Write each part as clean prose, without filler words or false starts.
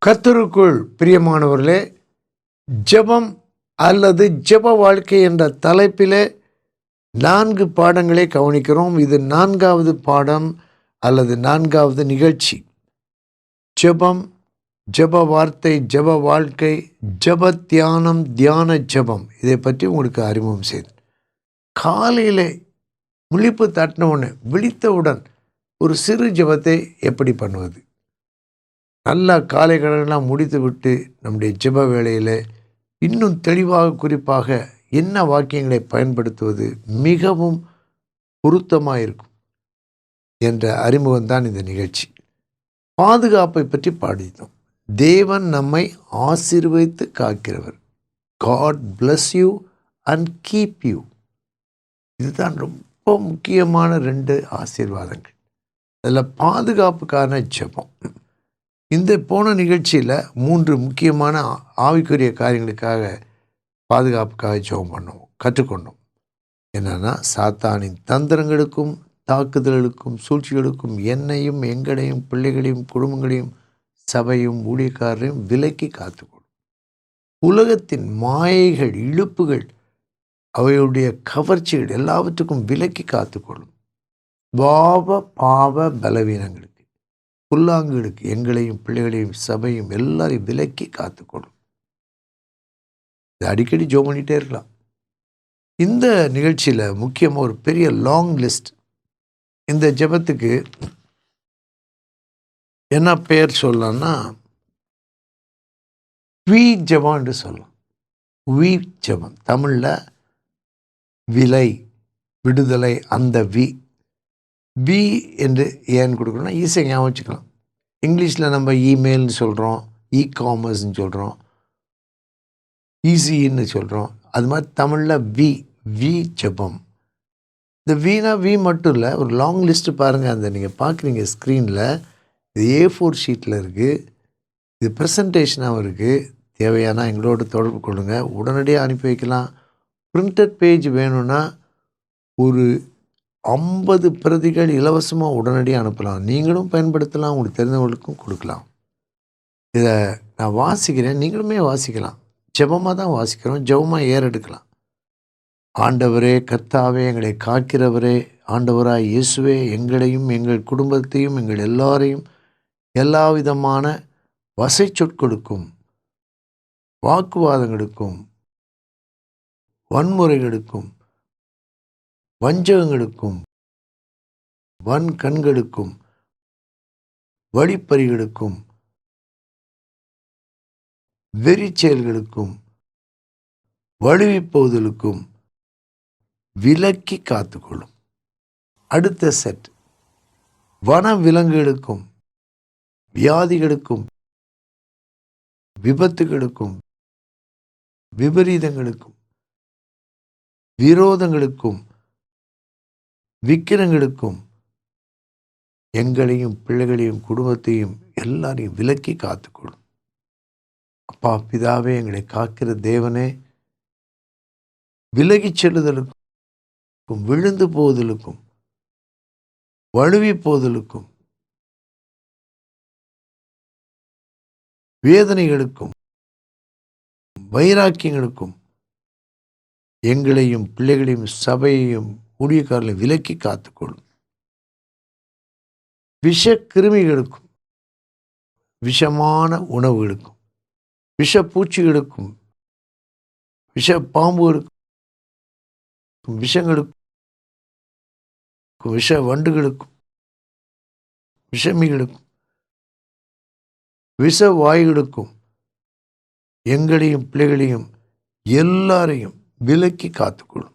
கர்த்தருக்குள் பிரியமானவர்களே, ஜெபம் அல்லது ஜெப வாழ்க்கை என்ற தலைப்பிலே 4 பாடங்களை கவனிக்கிறோம். இது 4வது பாடம் அல்லது 4வது நிகழ்ச்சி. ஜெபம், ஜெப வார்த்தை, ஜெப வாழ்க்கை, ஜெப தியானம், தியான ஜெபம். இதை பற்றி உங்களுக்கு அறிமுகம் செய்தேன். காலையிலே முழிப்பு தட்டினவுடனே விழித்தவுடன் ஒரு சிறு ஜெபத்தை எப்படி பண்ணுவது? நல்லா காலை கடனெல்லாம் முடித்து விட்டு நம்முடைய ஜெப வேளையில் இன்னும் தெளிவாக குறிப்பாக என்ன வாக்கியங்களை பயன்படுத்துவது மிகவும் பொருத்தமாக இருக்கும் என்ற அறிமுகம்தான் இந்த நிகழ்ச்சி. பாதுகாப்பை பற்றி பாடித்தோம். தேவன் நம்மை ஆசீர்வதித்து காக்கிறவர். God bless you and keep you. இதுதான் ரொம்ப முக்கியமான 2 ஆசீர்வாதங்கள். அதில் பாதுகாப்புக்கான ஜெபம். இந்த போன நிகழ்ச்சியில் 3 முக்கியமான ஆவிக்குரிய காரியங்களுக்காக பாதுகாப்புக்காக ஜெபம் பண்ணோம், கற்றுக்கொண்டோம். என்னென்னா, சாத்தானின் தந்திரங்களுக்கும் தாக்குதல்களுக்கும் சூழ்ச்சிகளுக்கும் என்னையும் எங்களையும் பிள்ளைகளையும் குடும்பங்களையும் சபையும் ஊழியக்காரரையும் விலக்கி காத்துக்கொள்ளும். உலகத்தின் மாயைகள், இழுப்புகள், அவையுடைய கவர்ச்சிகள் எல்லாவற்றுக்கும் விலக்கி காத்துக்கொள்ளும். பாவ பலவீனங்களுக்கு, புல்லாங்குகளுக்கு எங்களையும் பிள்ளைகளையும் சபையும் எல்லாரையும் விலக்கி காத்துக்கொள்ளும். இது அடிக்கடி ஜெபம் பண்ணிகிட்டே இருக்கலாம். இந்த நிகழ்ச்சியில் முக்கியமாக ஒரு பெரிய லாங் லிஸ்ட். இந்த ஜெபத்துக்கு என்ன பெயர் சொல்லலாம்னா, வி ஜெபம் என்று சொல்லலாம். வி ஜெபம், தமிழில் விலை, விடுதலை, அந்த வி என்று ஏன்னு கொடுக்குறோன்னா ஈஸியாக ஞாபகம் வச்சுக்கலாம். இங்கிலீஷில் நம்ம இமெயில்னு சொல்கிறோம், காமர்ஸ்ன்னு சொல்கிறோம், ஈஸின்னு சொல்கிறோம். அது மாதிரி தமிழில் வி ஜெபம். இந்த வி மட்டும் இல்லை, ஒரு லாங் லிஸ்ட்டு பாருங்கள். அந்த நீங்கள் பார்க்குறீங்க ஸ்க்ரீனில். இது A4 ஷீட்டில் இருக்குது. இது ப்ரெசன்டேஷனாகவும் இருக்குது. தேவையானா எங்களோட தொடர்பு கொள்ளுங்கள், உடனடியாக அனுப்பி வைக்கலாம். பிரிண்டட் பேஜ் வேணும்னா ஒரு 50 பிரதிகள் இலவசமாக உடனடியாக அனுப்பலாம். நீங்களும் பயன்படுத்தலாம், உங்களுக்கு தெரிஞ்சவங்களுக்கும் கொடுக்கலாம். இதை நான் வாசிக்கிறேன், நீங்களுமே வாசிக்கலாம். ஜெபமாக தான் வாசிக்கிறோம், ஜெபமாக ஏறெடுக்கலாம். ஆண்டவரே, கர்த்தாவே, எங்களை காக்கிறவரே, ஆண்டவராய் இயேசுவே, எங்களையும் எங்கள் குடும்பத்தையும் எங்கள் எல்லாரையும் எல்லா விதமான வசை சொற்களுக்கும் வாக்குவாதங்களுக்கும் வன்முறைகளுக்கும் வஞ்சகங்களுக்கும் வன் கண்களுக்கும் வழிப்பறிகளுக்கும் வெறி செயல்களுக்கும் வழுவிப்போதலுக்கும் விலக்கி காத்துக்கொள்ளும். அடுத்த செட், வன விலங்குகளுக்கும் வியாதிகளுக்கும் விபத்துகளுக்கும் விபரீதங்களுக்கும் விரோதங்களுக்கும் விக்கிரங்களுக்கும் எங்களையும் பிள்ளைகளையும் குடும்பத்தையும் எல்லாரையும் விலக்கி காத்துக்கொள்ளும். அப்பா பிதாவே, எங்களை காக்கிற தேவனே, விலகி செல்லுதலுக்கும் விழுந்து போவதற்கும் வழுவி போவதற்கும் வேதனைகளுக்கும் வைராக்கியங்களுக்கும் எங்களையும் பிள்ளைகளையும் சபையையும் ஊழியக்காரர்களை விலக்கி காத்துக்கொள்ளும். விஷ கிருமிகளுக்கும் விஷமான உணவுகளுக்கும் விஷ பூச்சிகளுக்கும் விஷ பாம்புகளுக்கும் விஷங்களுக்கும் விஷ வண்டுகளுக்கும் விஷமிகளுக்கும் விஷ வாயுகளுக்கும் எங்களையும் பிள்ளைகளையும் எல்லாரையும் விலக்கி காத்துக்கொள்ளும்.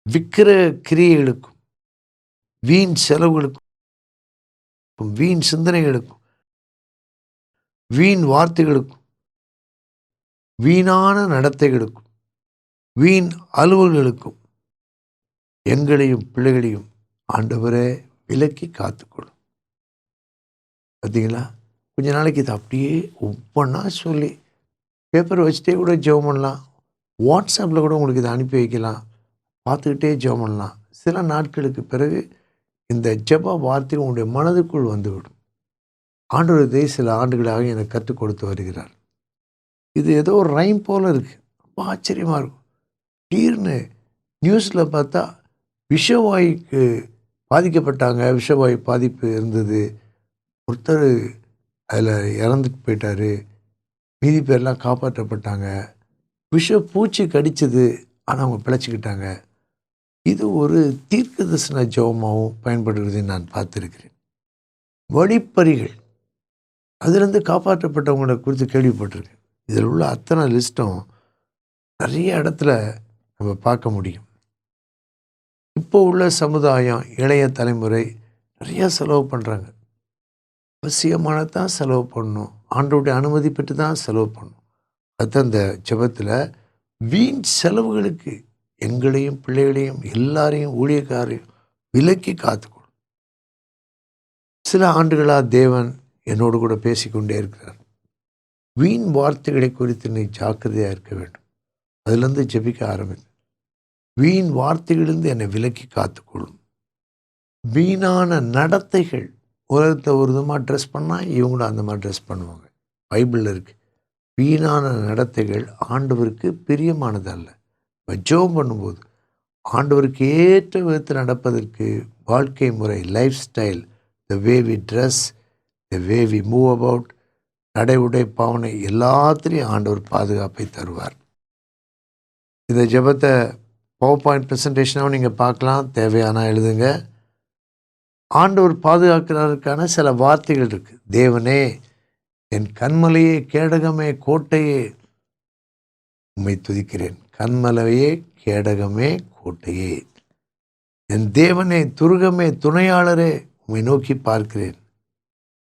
விக்கிர கிரியைகளுக்கும் வீண் செலவுகளுக்கும் வீண் சிந்தனைகளுக்கும் வீண் வார்த்தைகளுக்கும் வீணான நடத்தைகளுக்கும் வீண் அலுவல்களுக்கும் எங்களையும் பிள்ளைகளையும் ஆண்டவரே விலக்கி காத்துக்கொள்ளும். பார்த்தீங்களா, கொஞ்ச நாளைக்கு இது அப்படியே ஒவ்வொன்றா சொல்லி பேப்பர் வச்சுட்டே கூட ஜெபம் பண்ணலாம். வாட்ஸ்அப்பில் கூட உங்களுக்கு இதை அனுப்பி வைக்கலாம், பார்த்துக்கிட்டே ஜெபம் பண்ணலாம். சில நாட்களுக்கு பிறகு இந்த ஜெப வார்த்தை உங்களுடைய மனதுக்குள் வந்துவிடும். ஆண்டவர் இதை சில ஆண்டுகளாக எனக்கு கற்றுக் கொடுத்து வருகிறார். இது ஏதோ ஒரு ரைம் போல இருக்குது. ரொம்ப ஆச்சரியமாக இருக்கும். திடீர்னு நியூஸில் பார்த்தா விஷவாயுக்கு பாதிக்கப்பட்டாங்க, விஷவாயு பாதிப்பு இருந்தது, ஒருத்தர் அதில் இறந்துட்டு போயிட்டார், மீதி பேர்லாம் காப்பாற்றப்பட்டாங்க, பூச்சி கடிச்சது, ஆனால் அவங்க பிழைச்சிக்கிட்டாங்க. இது ஒரு தீர்க்க தரிசன ஜெபமாகவும் பயன்படுகிறதை நான் பார்த்துருக்கிறேன். வழிப்பறிகள், அதிலிருந்து காப்பாற்றப்பட்டவங்களை குறித்து கேள்விப்பட்டிருக்கேன். இதில் உள்ள அத்தனை லிஸ்ட்டும் நிறைய இடத்துல நம்ம பார்க்க முடியும். இப்போ உள்ள சமுதாயம், இளைய தலைமுறை நிறையா செலவு பண்ணுறாங்க. அவசியமானதான் செலவு பண்ணணும், ஆண்டவருடைய அனுமதி பெற்று தான் செலவு பண்ணணும். அதுதான் இந்த ஜெபத்தில் வீண் செலவுகளுக்கு எங்களையும் பிள்ளைகளையும் எல்லாரையும் ஊழியக்காரையும் விலக்கி காத்துக்கணும். சில ஆண்டுகளாக தேவன் என்னோடு கூட பேசிக்கொண்டே இருக்கிறார். வீண் வார்த்தைகளை குறித்து நீ ஜாக்கிரதையாக இருக்க வேண்டும். அதிலிருந்து ஜெபிக்க ஆரம்பித்து வீண் வார்த்தைகளிலிருந்து என்னை விலக்கி காத்துக்கொள்ளும். வீணான நடத்தைகள், உலகத்தில் ஒரு விதமாக ட்ரெஸ் பண்ணால் இவங்களும் அந்த மாதிரி ட்ரெஸ் பண்ணுவாங்க. பைபிளில் இருக்குது, வீணான நடத்தைகள் ஆண்டவருக்கு பிரியமானது அல்ல. ஜெபம் பண்ணும்போது ஆண்டவருக்கு ஏற்ற விதத்தில் நடப்பதற்கு வாழ்க்கை முறை, lifestyle, the way we dress, the way we move about, நடை உடை பாவனை எல்லாத்திலையும் ஆண்டவர் பாதுகாப்பை தருவார். இந்த ஜெபத்தை பவர் பாயிண்ட் ப்ரெசன்டேஷனாகவும் நீங்கள் பார்க்கலாம், தேவையான எழுதுங்க. ஆண்டவர் பாதுகாக்கிறதுக்கான சில வார்த்தைகள் இருக்குது. தேவனே, என் கண்மலையே, கேடகமே, கோட்டையே, உம்மை துதிக்கிறேன். கண்மலையே, கேடகமே, கோட்டையே, என் தேவனே, துருகமே, துணையாளரே, உம்மை நோக்கி பார்க்கிறேன்.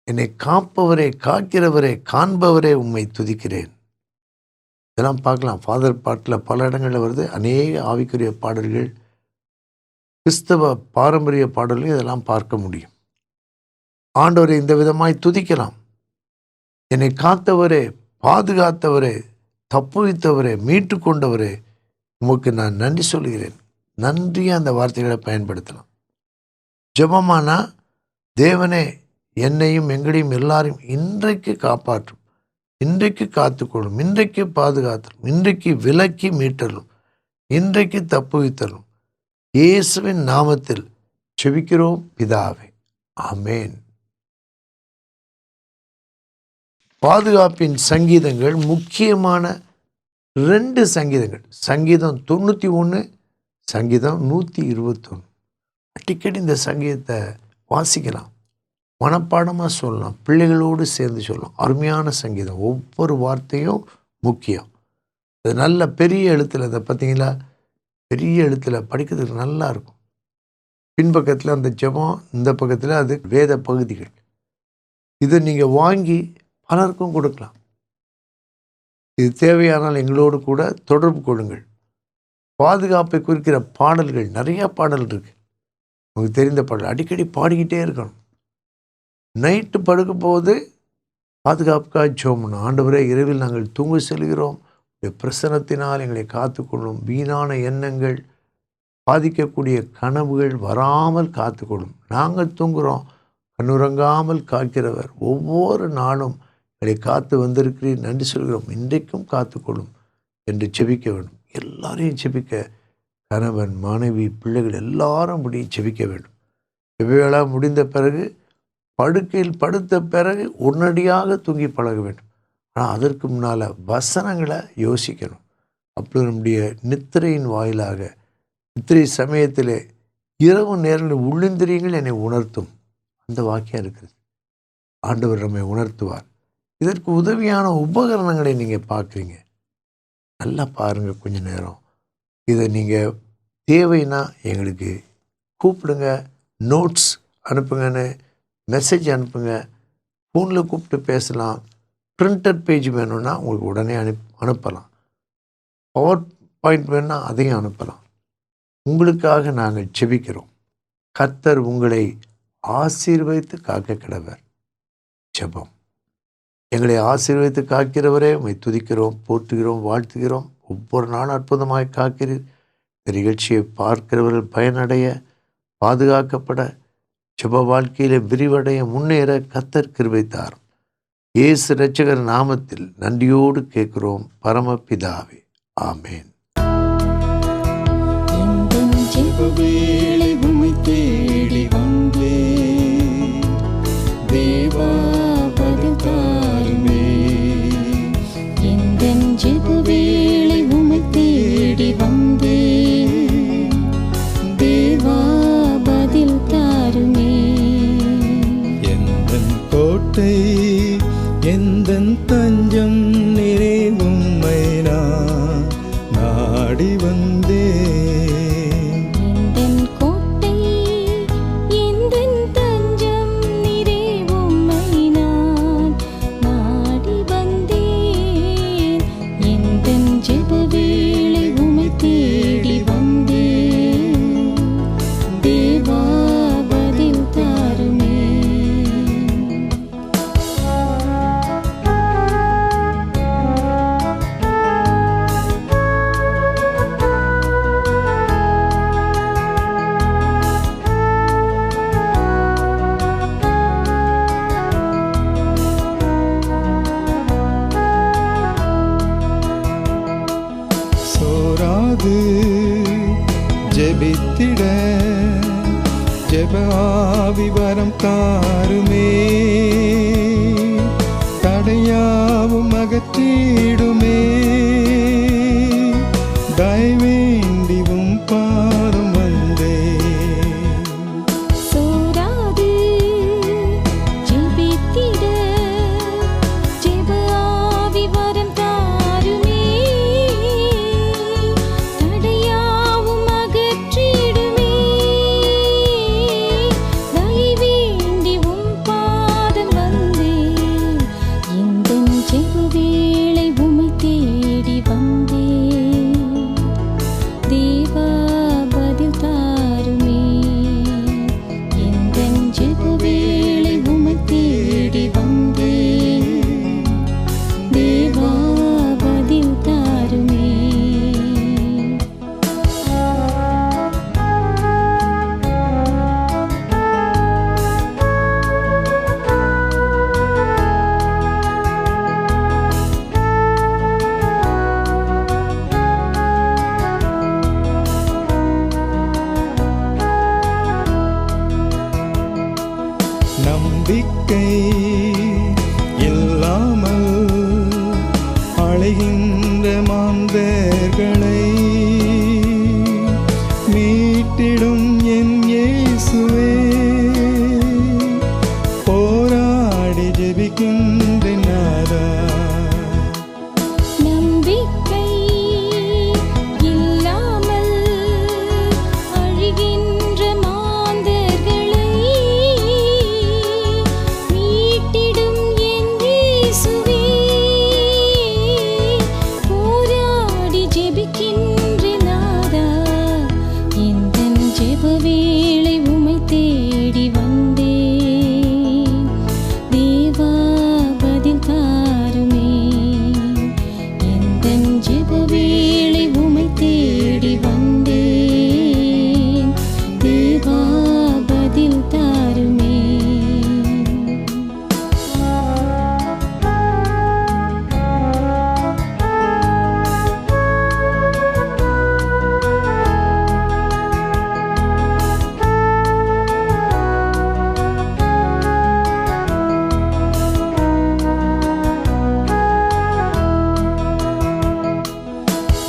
என்னை காப்பவரே, காக்கிறவரே, காண்பவரே, உம்மை துதிக்கிறேன். இதெல்லாம் பார்க்கலாம். ஃபாதர் பாட்டில் பல இடங்களில் வருது. அநேக ஆவிக்குரிய பாடல்கள், கிறிஸ்தவ பாரம்பரிய பாடல்கள், இதெல்லாம் பார்க்க முடியும். ஆண்டவரை இந்த விதமாய் துதிக்கலாம். என்னை காத்தவரே, பாதுகாத்தவரே, தப்புவித்தவரே, மீட்டு கொண்டவரே, உமக்கு நான் நன்றி சொல்கிறேன். நன்றியாக அந்த வார்த்தைகளை பயன்படுத்தலாம். ஜெபமானா, தேவனே, என்னையும் எங்களையும் எல்லாரையும் இன்றைக்கு காப்பாற்றும், இன்றைக்கு காத்துக்கொள்ளும், இன்றைக்கு பாதுகாத்தலும், இன்றைக்கு விலக்கி மீட்டலும், இன்றைக்கு தப்புவித்தலும், இயேசுவின் நாமத்தில் ஜெபிக்கிறோம் பிதாவே, ஆமேன். பாதுகாப்பின் சங்கீதங்கள் முக்கியமான 2 சங்கீதங்கள், சங்கீதம் 91, சங்கீதம் 121. அடிக்கடி இந்த சங்கீதத்தை வாசிக்கலாம், மனப்பாடமாக சொல்லலாம், பிள்ளைகளோடு சேர்ந்து சொல்லலாம். அருமையான சங்கீதம், ஒவ்வொரு வார்த்தையும் முக்கியம். அது நல்ல பெரிய எழுத்தில், அதை பார்த்தீங்களா, பெரிய எழுத்தில் படிக்கிறதுக்கு நல்லா இருக்கும். பின்பக்கத்தில் அந்த ஜெபம், இந்த பக்கத்தில் அது வேத பகுதிகள். இதை நீங்கள் வாங்கி பலருக்கும் கொடுக்கலாம். இது தேவையானால் எங்களோடு கூட தொடர்பு கொள்ளுங்கள். பாதுகாப்பை குறிக்கிற பாடல்கள், நிறையா பாடல் இருக்குது. உங்களுக்கு தெரிந்த பாடல் அடிக்கடி பாடிக்கிட்டே இருக்கணும். நைட்டு படுக்க போது பாதுகாப்புக்காக ஜெபம் பண்ணணும். ஆண்டவரே, இரவில் நாங்கள் தூங்க செல்கிறோம், பிரசனத்தினால் எங்களை காத்துக்கொள்ளும், வீணான எண்ணங்கள், பாதிக்கக்கூடிய கனவுகள் வராமல் காத்துக்கொள்ளும். நாங்கள் தூங்குகிறோம், கண்ணுறங்காமல் காக்கிறவர், ஒவ்வொரு நாளும் எங்களை காத்து வந்திருக்கிறீர், நன்றி சொல்கிறோம், இன்றைக்கும் காத்துக்கொள்ளும் என்று ஜெபிக்க வேண்டும். எல்லாரையும் ஜெபிக்க, கணவன், மனைவி, பிள்ளைகள் எல்லாரும் அப்படி ஜெபிக்க வேண்டும். ஜெபவேளை முடிந்த பிறகு, படுக்கையில் படுத்த பிறகு உடனடியாக தூங்கி பழக வேண்டும். ஆனால் அதற்கு முன்னால் வசனங்களை யோசிக்கணும். அப்போ நம்முடைய நித்திரையின் வாயிலாக, நித்திரை சமயத்தில் இரவு நேரங்களில் உள்ளிந்திரியங்கள் என்னை உணர்த்தும், அந்த வாக்கியம் இருக்குது. ஆண்டவர் நம்மை உணர்த்துவார். இதற்கு உதவியான உபகரணங்களை நீங்கள் பார்க்குறீங்க, நல்லா பாருங்கள் கொஞ்ச நேரம். இதை நீங்கள் தேவைன்னா எங்களுக்கு கூப்பிடுங்க, நோட்ஸ் அனுப்புங்கன்னு மெசேஜ் அனுப்புங்க, ஃபோனில் கூப்பிட்டு பேசலாம். பிரிண்டட் பேஜ் வேணும்னா உங்களுக்கு உடனே அனுப்பலாம். பவர் பாயிண்ட் வேணும்னா அதையும் அனுப்பலாம். உங்களுக்காக நாங்கள் ஜெபிக்கிறோம். கர்த்தர் உங்களை ஆசீர்வதித்து காக்க கடவர். ஜெபம். எங்களை ஆசீர்வதித்து காக்கிறவரே, உம்மை துதிக்கிறோம், போற்றுகிறோம், வாழ்த்துகிறோம். ஒவ்வொரு நாளும் அற்புதமாய் காக்கிறீர். இந்த நிகழ்ச்சியை பார்க்கிறவர்கள் பயனடைய, பாதுகாக்கப்பட, ஜெப வாழ்க்கையில விரிவடைய முன்னேற கர்த்தர் கிருபை தாரும். இயேசு இரட்சகர் நாமத்தில் நன்றியோடு கேட்கிறோம் பரமபிதாவே, ஆமேன். வேளை உம்மை தேடி வந்தேன் தேவா, பதில் தாருமே. எந்தன் ஜெப வேளை உம்மை தேடி வந்தேன் தேவா, பதில் தாருமே. எந்தன் கோட்டை எந்தன் தஞ்சம் நிறை உம்மை நான் நாடி வந்தேன். ஜெபித்திட ஜெப ஆவி வரம் தாருமே. தடையாவும் அகற்றிடுமே. தயவேண்டிவும் பாரும் வந்தே. நம்பிக்கை இல்லாமல் அழைகின்ற மாந்தர்களை மீட்டிடும் என் இயேசுவே. போராடி ஜெபிக்கின்ற நாதா.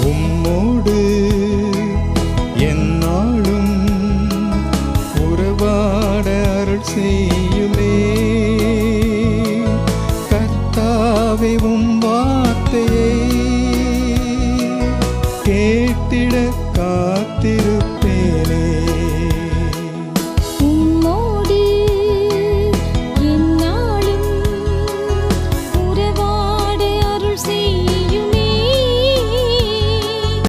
உம்மோடு என்னாலும் உறவாட அருள் செய்யுமே.